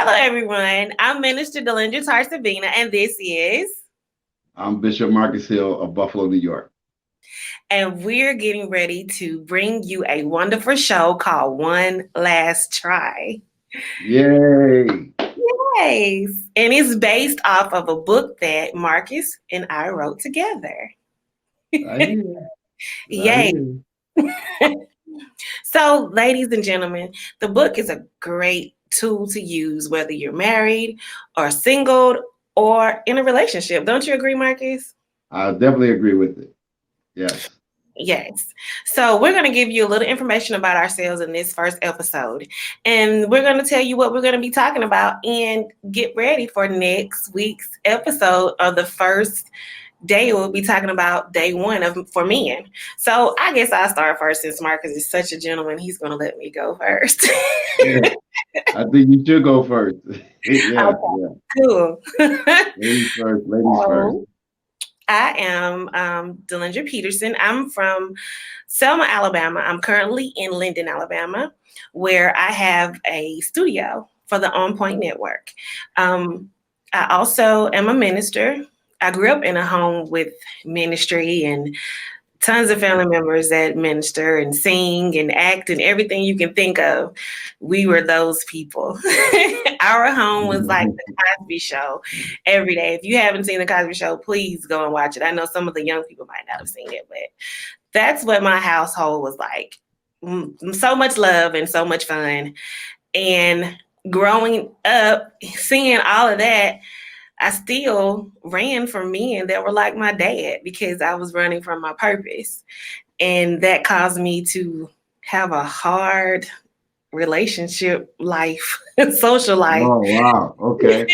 Hello, everyone. I'm Minister Delindra Tarsavina, and this is, I'm Bishop Marcus Hill of Buffalo, New York. and we're getting ready to bring you a wonderful show called One Last Try. Yay! Yes. And it's based off of a book that Marcus and I wrote together. I hear. I Yay. hear. So, ladies and gentlemen, the book is a great tool to use whether you're married or single or in a relationship. Don't you agree, Marcus? I definitely agree with it. Yes. Yes. So we're going to give you a little information about ourselves in this first episode. And we're going to tell you what we're going to be talking about and get ready for next week's episode of the first day. We'll be talking about day one of for men. So I guess I'll start first since Marcus is such a gentleman. He's going to let me go first. Yeah. I think you should go first. Yeah, Okay, yeah. cool. Ladies first. Ladies first. So I am Delindra Peterson. I'm from Selma, Alabama. I'm currently in Linden, Alabama, where I have a studio for the OnPoint network. I also am a minister. I grew up in a home with ministry and tons of family members that minister and sing and act and everything you can think of. We were those people. Our home was like the Cosby Show every day. If you haven't seen the Cosby Show, please go and watch it. I know some of the young people might not have seen it, but that's what my household was like. So much love and so much fun. And growing up, seeing all of that, I still ran from men that were like my dad because I was running from my purpose. And that caused me to have a hard relationship life, social life. Oh, wow. Okay.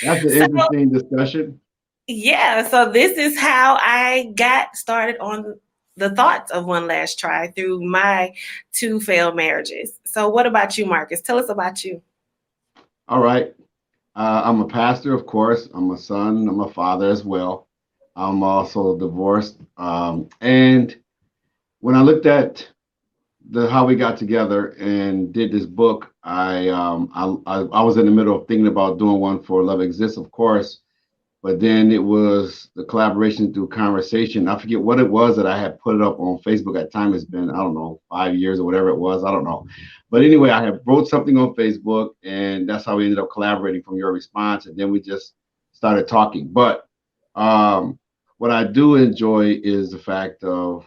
That's an So, interesting discussion. yeah, so this is how I got started on the thoughts of one last try through my two failed marriages. So, what about you, Marcus? Tell us about you. All right. I'm a pastor, of course. I'm a son. I'm a father as well. I'm also divorced. And when I looked at the how we got together and did this book, I was in the middle of thinking about doing one for Love Exists, of course, but then it was the collaboration through conversation. I forget what it was that I had put it up on Facebook at the time. It's been, I don't know, 5 years or whatever it was. I don't know. But anyway, I had wrote something on Facebook, and that's how we ended up collaborating from your response. And then we just started talking. But um, what I do enjoy is the fact of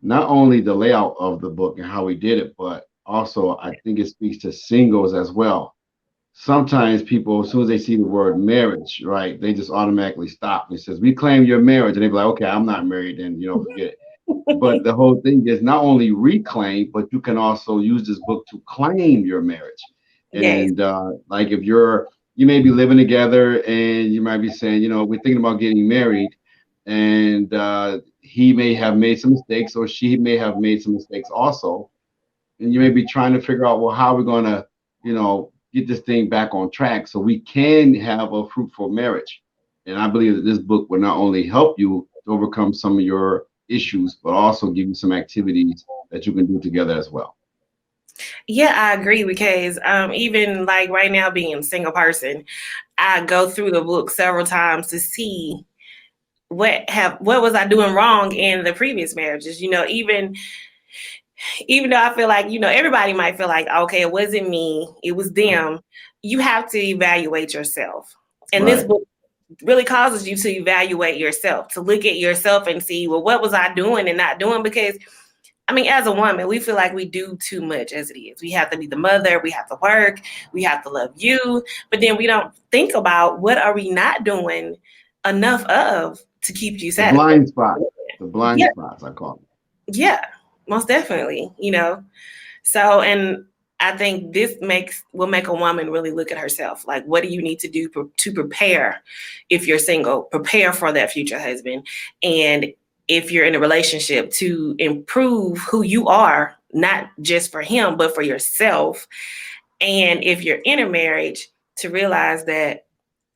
not only the layout of the book and how we did it, but also I think it speaks to singles as well. Sometimes people, as soon as they see the word marriage, right, they just automatically stop. It says, reclaim your marriage. And they be like, okay, I'm not married, and forget it. But the whole thing is not only reclaim, but you can also use this book to claim your marriage. Yes, And like if you may be living together and you might be saying, we're thinking about getting married, and he may have made some mistakes or she may have made some mistakes also, and you may be trying to figure out, well, how we're going to get this thing back on track so we can have a fruitful marriage. And I believe that this book will not only help you to overcome some of your issues, but also give you some activities that you can do together as well. yeah, I agree because even like right now, being a single person, I go through the book several times to see what was I doing wrong in the previous marriages. Even though I feel like everybody might feel like, okay, it wasn't me, it was them. You have to evaluate yourself, and this Right. book really causes you to evaluate yourself, to look at yourself and see, well, what was I doing and not doing? Because I mean, as a woman, we feel like we do too much as it is. We have to be the mother, we have to work, we have to love you, but then we don't think about what are we not doing enough of to keep you The satisfied. blind spots. The blind Yeah, spots, I call them. yeah, most definitely. So, and I think this will make a woman really look at herself. Like, what do you need to do to prepare if you're single, prepare for that future husband? And if you're in a relationship, to improve who you are, not just for him, but for yourself. And if you're in a marriage, to realize that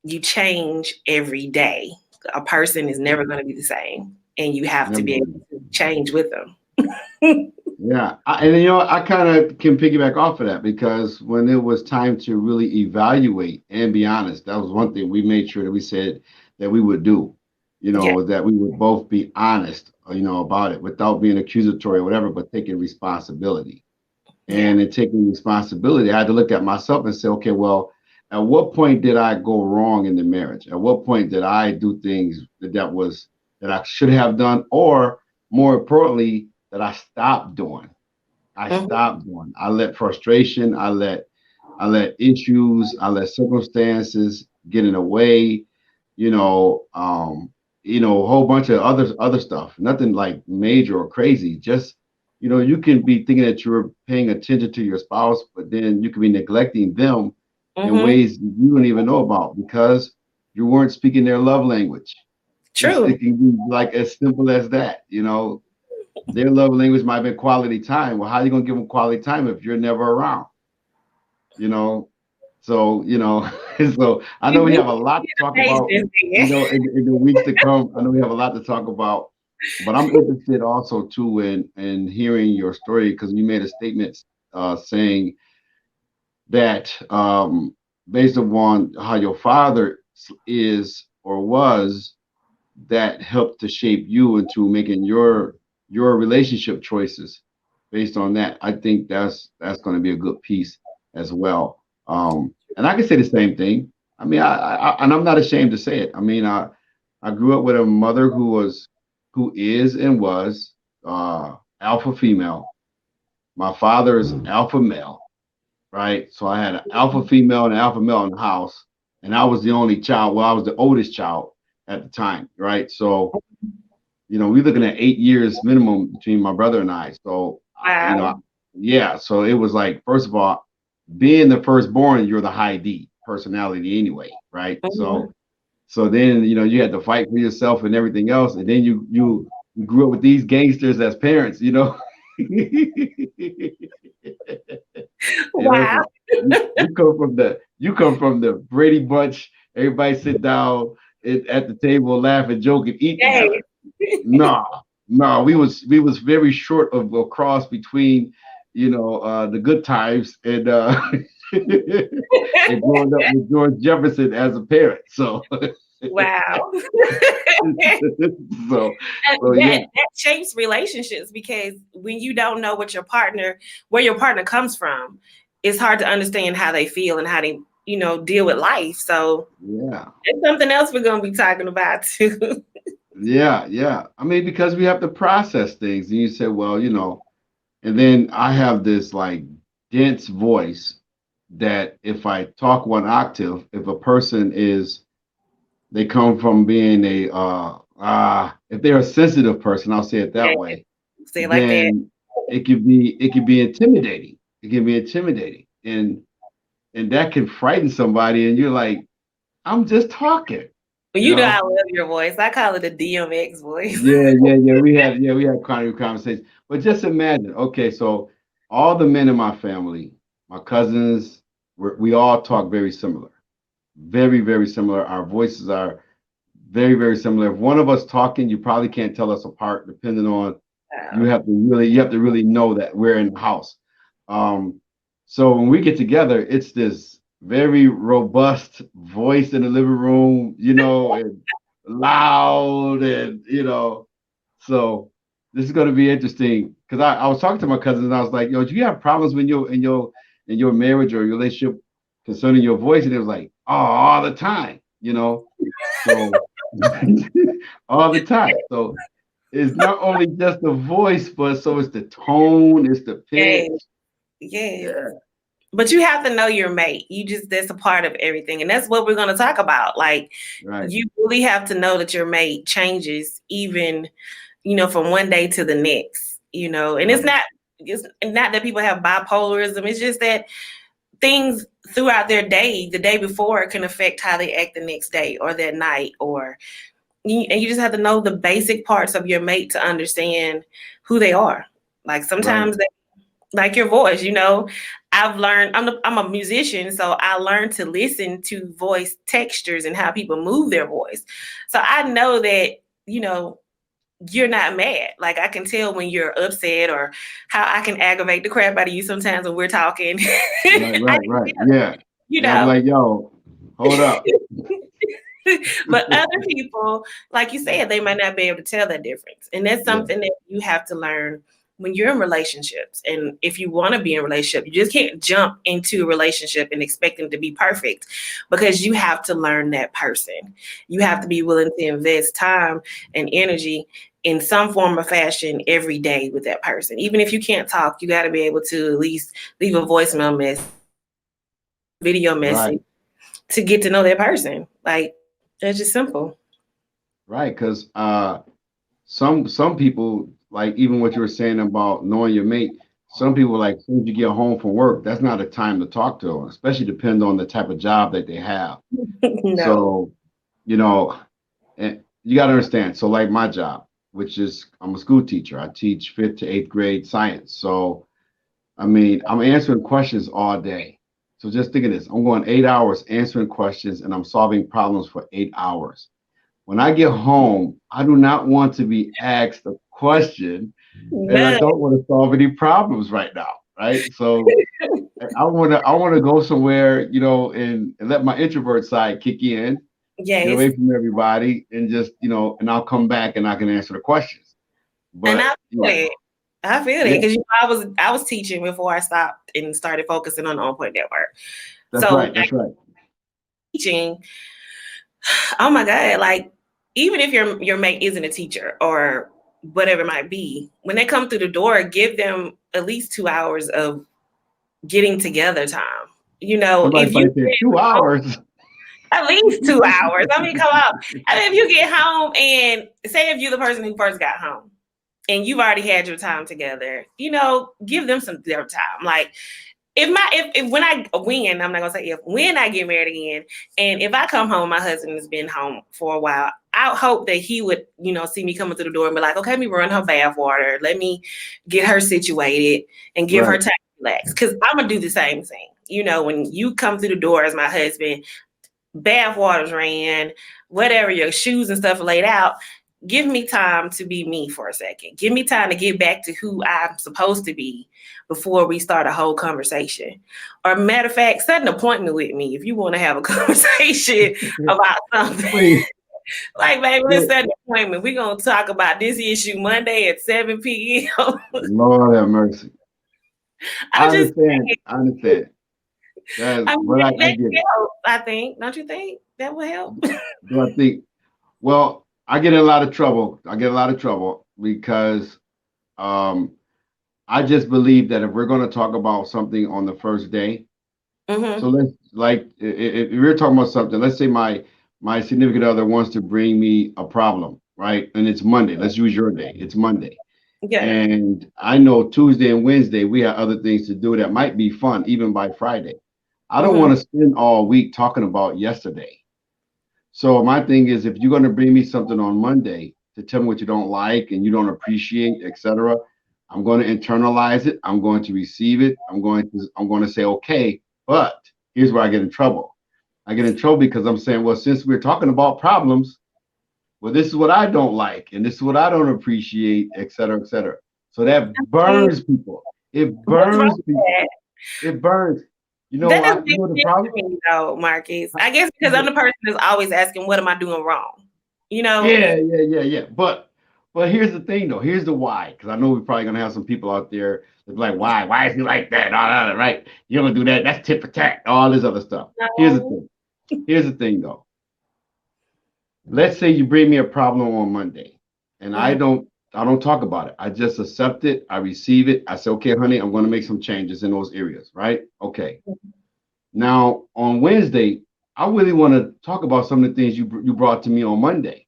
you change every day. A person is never going to be the same, and you have to Never be been. able to change with them. Yeah, and I kind of can piggyback off of that because when it was time to really evaluate and be honest, that was one thing we made sure that we said that we would do. Yeah. That we would both be honest, about it without being accusatory or whatever, but taking responsibility. Yeah. And in taking responsibility, I had to look at myself and say, okay, well, at what point did I go wrong in the marriage? At what point did I do things that I should have done, or more importantly, that I stopped doing? I Mhm. stopped doing. I let frustration, I let issues, I let circumstances get in the way, you know, um, a whole bunch of other stuff. Nothing like major or crazy. Just, you can be thinking that you're paying attention to your spouse, but then you can be neglecting them in Mhm. ways you don't even know about because you weren't speaking their love language. True. It can be like as simple as that. Their love language might be quality time. Well, how are you gonna give them quality time if you're never around? You know, so so I know we We have a lot to talk face about. this thing. In the weeks to come. I know we have a lot to talk about, but I'm interested also too in hearing your story because you made a statement saying that based upon how your father is or was, that helped to shape you into making your relationship choices based on that. I think that's going to be a good piece as well. And I can say the same thing. I mean, and I'm not ashamed to say it. I mean, I grew up with a mother who is and was alpha female. My father is alpha male, right? So I had an alpha female and an alpha male in the house, and I was the only child. Well, I was the oldest child at the time, right? So we're looking at 8 years minimum between my brother and I. So, Wow. yeah. So it was like, first of all, being the firstborn, you're the high D personality anyway, right? Mhm. So then you had to fight for yourself and everything else, and then you grew up with these gangsters as parents. It's Wow. like you come from the Brady Bunch. Everybody sit down at the table, laugh and joke and eat Yes. together. No, no, we was very short of a cross between, the good times and growing up with George Jefferson as a parent. So, Wow. so, And so yeah, that shapes relationships because when you don't know where your partner comes from, it's hard to understand how they feel and how they, deal with life. So yeah, it's something else we're gonna be talking about too. yeah, yeah. I mean, because we have to process things, and you say, well, and then I have this like dense voice that if I talk one octave, if a person they come from being if they're a sensitive person, I'll say it Yeah, that way, say it like that. then it can be intimidating. It can be intimidating, and that can frighten somebody, and you're like, I'm just talking, Well, you I know. love your voice. I call it a DMX voice. Yeah. We had kind of conversations, but just imagine. Okay, so all the men in my family, my cousins, we all talk very similar, very very similar. Our voices are very very similar. If one of us talking, you probably can't tell us apart, depending on Wow. you have to really know that we're in the house. Um, so when we get together, it's this very robust voice in the living room, and loud, and so this is going to be interesting because I was talking to my cousins and I was like, yo, do you have problems when you're in your marriage or your relationship concerning your voice? And it was like, oh, all the time. So all the time. So it's not only just the voice, but so it's the tone, it's the Yes, pitch. yes. Yeah, But you have to know your mate. That's a part of everything. And that's what we're going to talk about. Like, right, you really have to know that your mate changes even, from one day to the next, and right, it's not that people have bipolarism. It's just that things throughout their day, the day before, can affect how they act the next day or that night, and you just have to know the basic parts of your mate to understand who they are. Like right, sometimes like your voice, I've learned, I'm a musician, so I learned to listen to voice textures and how people move their voice. So I know that, you're not mad. Like I can tell when you're upset or how I can aggravate the crap out of you sometimes when we're talking. Right, I right, can right. tell, Yeah. you And I'll be know. like, yo, hold up. But other people, like you said, they might not be able to tell that difference. And that's Yeah, something that you have to learn when you're in relationships. And if you want to be in a relationship, you just can't jump into a relationship and expect them to be perfect because you have to learn that person. You have to be willing to invest time and energy in some form or fashion every day with that person. Even if you can't talk, you got to be able to at least leave a voicemail message, video right, message to get to know that person. Like, that's just simple. right. Because some people, like even what you were saying about knowing your mate, some people like as soon as you get home from work, that's not a time to talk to them, especially depend on the type of job that they have. No. So, you know, and you got to understand. So, like my job, which is I'm a school teacher. I teach fifth to eighth grade science. So, I mean, I'm answering questions all day. So just think of this. I'm going 8 hours answering questions and I'm solving problems for 8 hours. When I get home, I do not want to be asked a question and I No. don't want to solve any problems right now. Right. So I want to go somewhere, and let my introvert side kick in, get Yes. away from everybody and just, and I'll come back and I can answer the questions. And But yeah, I feel it yeah, because I was teaching before I stopped and started focusing on the OnPoint network. that's So right. That's right. teaching, oh my God, like even if your mate isn't a teacher or whatever it might be, when they come through the door, give them at least 2 hours of getting together time. You know, Somebody if you probably said 2 hours. at least 2 hours. I mean, come on. I mean, if you get home and say if you're the person who first got home and you've already had your time together, you know, give them some their time. Like if when I'm not gonna say if when I get married again, and if I come home, my husband has been home for a while. I hope that he would, see me coming through the door and be like, okay, let me run her bath water. Let me get her situated and give her Right. time to relax. Cause I'm gonna do the same thing. You know, when you come through the door as my husband, bath waters ran, whatever, your shoes and stuff laid out. Give me time to be me for a second. Give me time to get back to who I'm supposed to be before we start a whole conversation. Or matter of fact, set an appointment with me if you want to have a conversation about something. Wait, Like, baby, let's yo, set an appointment. We're gonna talk about this issue Monday at 7 p.m. Lord have mercy. I I'm just understand. saying. I understand. That, I mean, but I that get it. help, I think. Don't you think that would help? Do I think? Well, I get in a lot of trouble. I get a lot of trouble because um, I just believe that if we're going to talk about something on the first day, so Mm-hmm. let's like if we're talking about something, let's say my significant other wants to bring me a problem, right? And it's Monday. Let's use your day. It's Monday. Yeah. And I know Tuesday and Wednesday we have other things to do that might be fun, even by Friday. I don't Mm-hmm. want to spend all week talking about yesterday. So my thing is, if you're going to bring me something on Monday to tell me what you don't like and you don't appreciate, etc., I'm going to internalize it. I'm going to receive it. I'm going to say okay. But here's where I get in trouble. I get in trouble because I'm saying, well, since we're talking about problems, well, this is what I don't like, and this is what I don't appreciate, etc., etc. So that Mm, burns people. It what's wrong burns with people. that? It burns. You know That why? doesn't You make know the sense to problem? me, though, Marcus. I guess because I'm the person that's always asking, "What am I doing wrong?" You know? Yeah, yeah, yeah, yeah. But here's the thing though. Here's the why. Because I know we're probably gonna have some people out there that be like, why? Why is he like that? All that, right? You don't do that. That's tit for tat. All this other stuff. Here's the No. thing. Here's the thing though. Let's say you bring me a problem on Monday, and I Mhm. don't I don't talk about it. I just accept it. I receive it. I say, okay, honey, I'm gonna make some changes in those areas, right? Okay. Now on Wednesday, I really want to talk about some of the things you brought to me on Monday.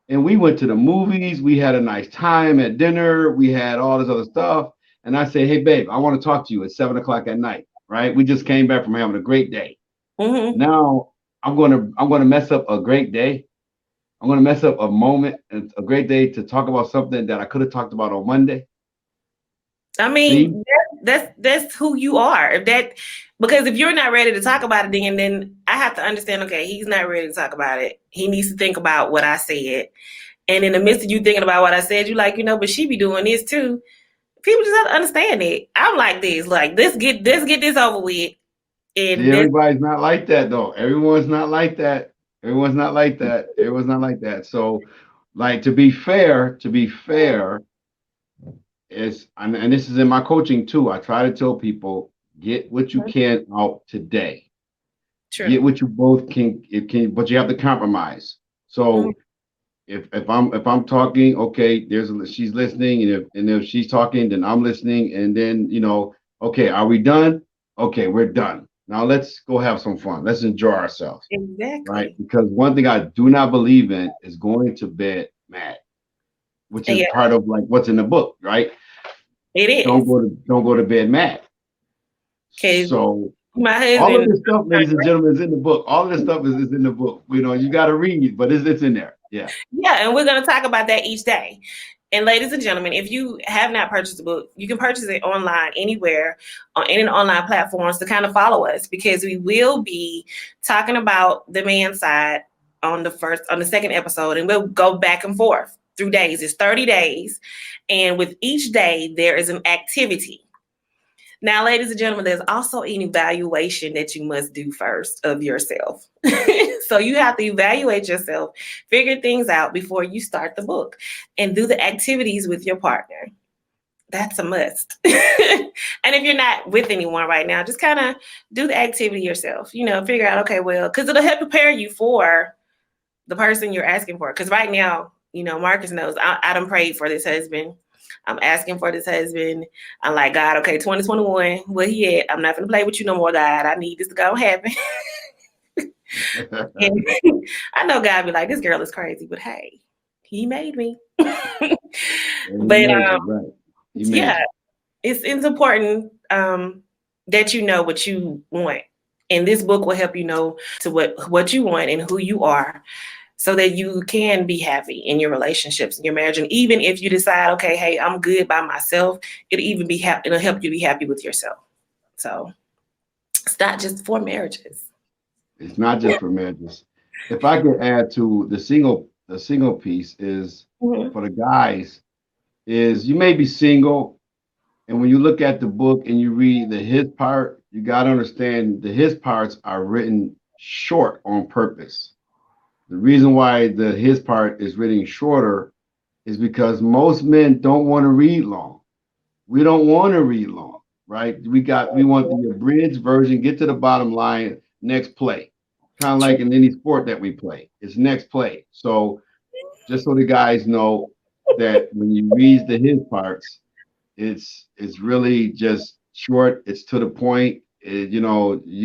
And we went to the movies. We had a nice time at dinner. We had all this other stuff. And I say, hey, babe, I want to talk to you at 7 o'clock at night. Right? We just came back from having a great day. Mhm. Now I'm gonna mess up a great day. I'm gonna mess up a moment and a great day to talk about something that I could have talked about on Monday. I See? mean, that's who you are. If that because if you're not ready to talk about it, then I have to understand. Okay, he's not ready to talk about it. He needs to think about what I said, And in the midst of you thinking about what I said, you like, but she be doing this too. People just have to understand it. I'm like this. Like, let's get this over with. See, And this, everybody's not like that though. Everyone's not like that. Everyone's not like that. Everyone's not like that. So, like to be fair, is and this is in my coaching too. I try to tell people get what you can out today. Get true. what you both can, but you have to compromise. Mhm. So if I'm talking, okay, she's listening, and if she's talking, then I'm listening, and then okay, are we done? Okay, we're done. Now let's go have some fun. Let's enjoy ourselves, right? Exactly. Because one thing I do not believe in is going to bed mad, which is Yeah, part of like what's in the book, right? it Don't is. go to don't go to bed mad. Cause So my all of husband, this stuff, ladies and gentlemen, is in the book. All of this stuff is in the book. You got to read, but it's in there. Yeah. yeah, and we're gonna talk about that each day. And ladies and gentlemen, if you have not purchased the book, you can purchase it online anywhere on any online platforms to kind of follow us, because we will be talking about the man side on the second episode, and we'll go back and forth through days. It's 30 days, and with each day there is an activity. Now, ladies and gentlemen, there's also an evaluation that you must do first of yourself. So you have to evaluate yourself, figure things out before you start the book, and do the activities with your partner. That's a must. And if you're not with anyone right now, just kind of do the activity yourself. Figure out, okay, well, because it'll help prepare you for the person you're asking for. Because right now, Marcus knows I done prayed for this husband. I'm asking for this husband. I'm like, God, okay, 2021, where he at? I'm not gonna play with you no more, God. I need this to go happen. And I know God be like, this girl is crazy, but hey, he made me. And he But made you, right. He made yeah, you. it's important that you know what you want. And this book will help you know to what you want and who you are, so that you can be happy in your relationships, in your marriage. And even if you decide, okay, hey, I'm good by myself, it'll help you be happy with yourself. So it's not just for marriages. It's not just for marriages. If I could add to the single piece is Mhm. for the guys is you may be single, and when you look at the book and you read the his part, you got to understand the his parts are written short on purpose. The reason why the his part is written shorter is because most men don't want to read long. We don't want to read long, right? We want the abridged version, get to the bottom line, next play. Kind of True. like in any sport that we play. It's next play. So just so the guys know that when you read the his parts, it's really just short, it's to the point. You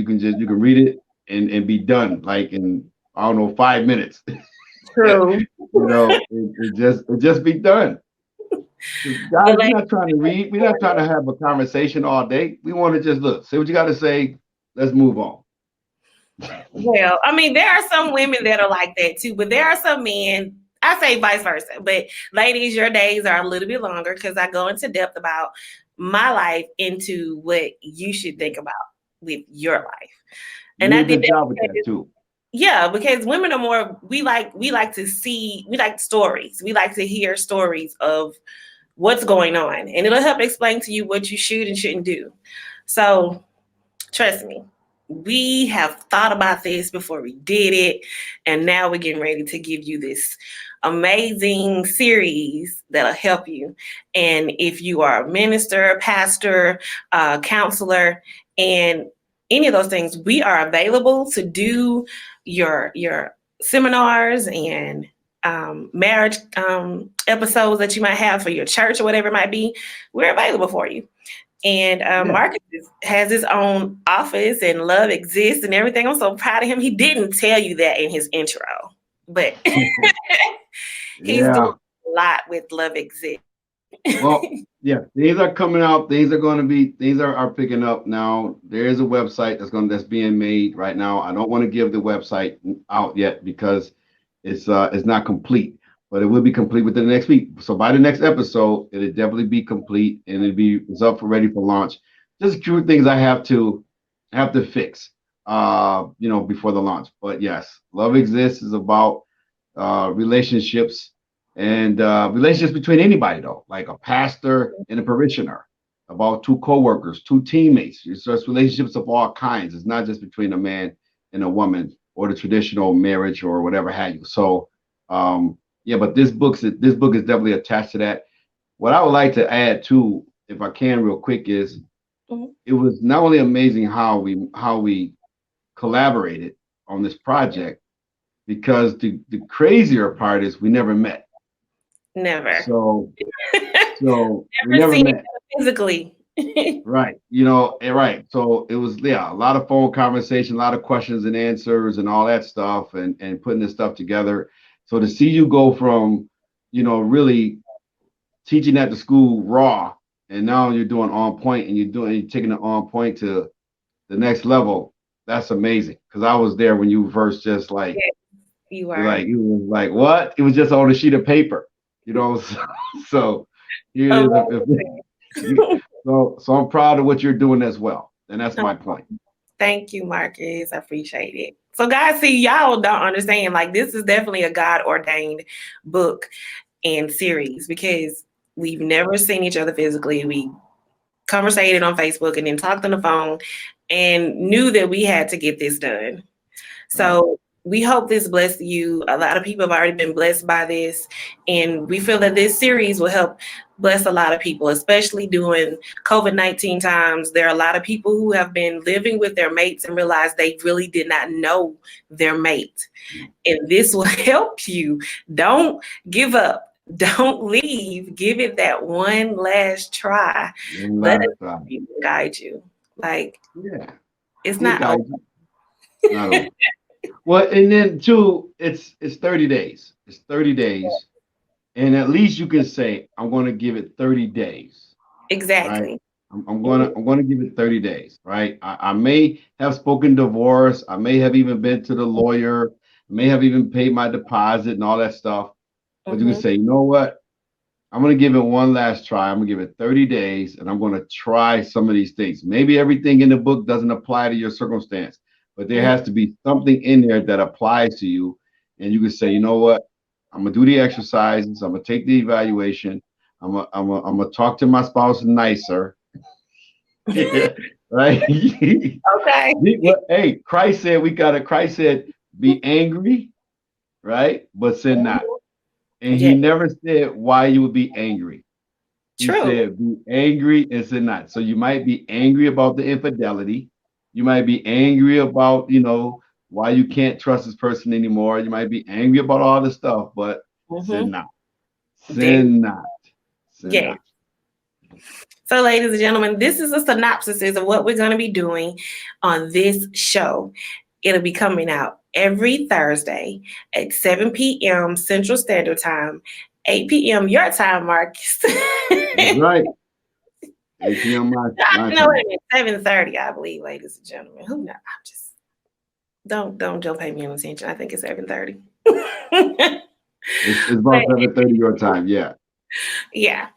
can read it and be done like in I don't know 5 minutes. True. It just be done. Guys, But we're like, not trying to read. We're not trying to have a conversation all day. We want to just look, say what you got to say. Let's move on. well, I mean, there are some women that are like that too, but there are some men. I say vice versa. But ladies, your days are a little bit longer because I go into depth about my life, into what you should think about with your life. You And did I a did good that job with that because, too. yeah, because women are more, we like to see, we like stories. We like to hear stories of what's going on, and it'll help explain to you what you should and shouldn't do. So trust me, we have thought about this before we did it, and now we're getting ready to give you this amazing series that'll help you. And if you are a minister, pastor, counselor, and any of those things, we are available to do your seminars and marriage episodes that you might have for your church or whatever it might be. We're available for you. And Yeah. Marcus has his own office, and Love exists and everything. I'm so proud of him. He didn't tell you that in his intro, but he's doing Yeah. a lot with Love Exists. Well, yeah, these are coming out. These are picking up now. There is a website that's being made right now. I don't want to give the website out yet because it's not complete, but it will be complete within the next week. So by the next episode, it'll definitely be complete and it's up for ready for launch. Just a few things I have to fix before the launch. But yes, Love Exists is about relationships, And relationships between anybody, though, like a pastor and a parishioner, about two coworkers, two teammates. It's just relationships of all kinds. It's not just between a man and a woman or the traditional marriage or whatever have you. So, yeah, but this book is definitely attached to that. What I would like to add too, if I can, real quick, is Mhm. it was not only amazing how we collaborated on this project, because the crazier part is we never met. Never. So so we Never never seen each met. other physically. Right. Right. So it was, yeah, a lot of phone conversation, a lot of questions and answers and all that stuff, and putting this stuff together. So to see you go from, really teaching at the school raw, and now you're doing on point, and you're taking it on point to the next level. That's amazing. Because I was there when you first just Yes, you are. like, it was like, what? It was just on a sheet of paper, so, so here it is. Amazing. So I'm proud of what you're doing as well. And that's my point. Thank you, Marcus. I appreciate it. So, guys, see, y'all don't understand. Like, this is definitely a God ordained book and series because we've never seen each other physically. We conversated on Facebook and then talked on the phone and knew that we had to get this done. Right. So we hope this blessed you. A lot of people have already been blessed by this, and we feel that this series will help bless a lot of people, especially during COVID-19 times. There are a lot of people who have been living with their mates and realized they really did not know their mate. And this will help you. Don't give up. Don't leave. Give it that one last try. One Let last us time. guide you. Like, Yeah. it's We'll not over. guide you. Not over. Well, and then two, it's 30 days. It's 30 days. And at least you can say, I'm gonna give it 30 days. Right? Exactly. I'm gonna give it 30 days, right? I may have spoken divorce, I may have even been to the lawyer, may have even paid my deposit and all that stuff. But you can Mm-hmm. say, you know what? I'm gonna give it one last try. I'm gonna give it 30 days, and I'm gonna try some of these things. Maybe everything in the book doesn't apply to your circumstance, but there has to be something in there that applies to you. And you can say, you know what? I'm gonna do the exercises. I'm gonna take the evaluation. I'm gonna talk to my spouse nicer. Right? Okay. Hey, Christ said, be angry, right? But sin not. Mhm. And Yeah, he never said why you would be angry. He true. said, be angry and sin not. So you might be angry about the infidelity. You might be angry about, why you can't trust this person anymore. You might be angry about all this stuff, but sin Mm-hmm. not. There. Sin not. Sin Yeah. not. So, ladies and gentlemen, this is a synopsis of what we're going to be doing on this show. It'll be coming out every Thursday at 7 p.m. Central Standard Time, 8 p.m. your time, Marcus. That's right. 8 p.m. my No, time. wait a minute, 7:30, I believe, ladies and gentlemen. Who knows? I'm just don't pay me any attention. I think it's 7:30. It's about 7:30 your time. Yeah. Yeah.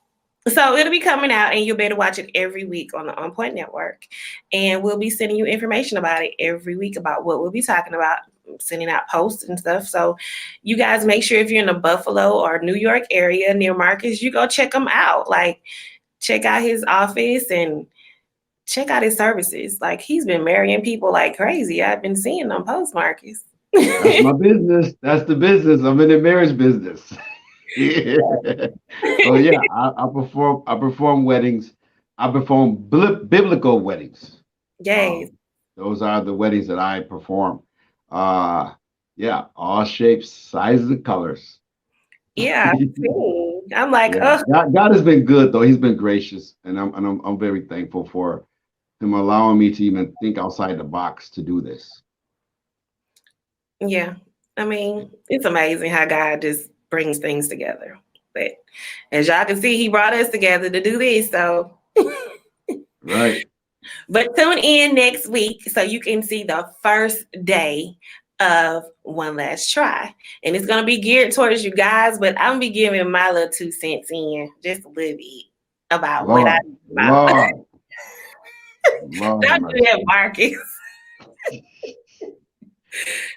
So it'll be coming out, and you'll be able to watch it every week on the OnPoint Network. And we'll be sending you information about it every week about what we'll be talking about, sending out posts and stuff. So you guys make sure if you're in the Buffalo or New York area near Marcus, you go check him out. Like, check out his office and check out his services. Like, he's been marrying people like crazy. I've been seeing them post, Marcus. That's my business. That's the business. I'm in the marriage business. Yeah. So yeah, I perform weddings. I perform biblical weddings. Yes. Um, those are the weddings that I perform. Uh, yeah, all shapes, sizes, and colors. Yeah. I'm like, Yeah, oh, God has been good though. He's been gracious, and I'm very thankful for him allowing me to even think outside the box to do this. yeah. I mean, it's amazing how God just brings things together. But as y'all can see, he brought us together to do this. So, Right. but tune in next week so you can see the first day of One Last Try. And it's going to be geared towards you guys, but I'm going to be giving my little 2 cents in, just a little bit about what I Lord, know about. Lord, Lord have Don't do mercy. that, Marcus.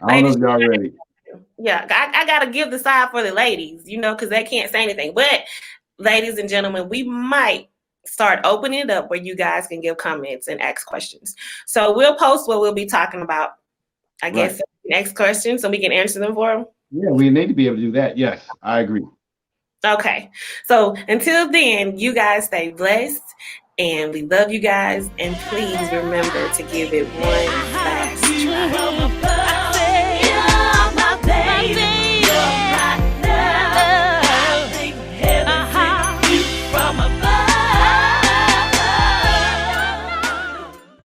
I don't know Ladies, if y'all ready. Yeah, I gotta give the side for the ladies, because they can't say anything. But ladies and gentlemen, we might start opening it up where you guys can give comments and ask questions. So we'll post what we'll be talking about. I Right. guess next question, so we can answer them for them. Yeah, we need to be able to do that. Yes, I agree. Okay. So until then, you guys stay blessed, and we love you guys. And please remember to give it one side.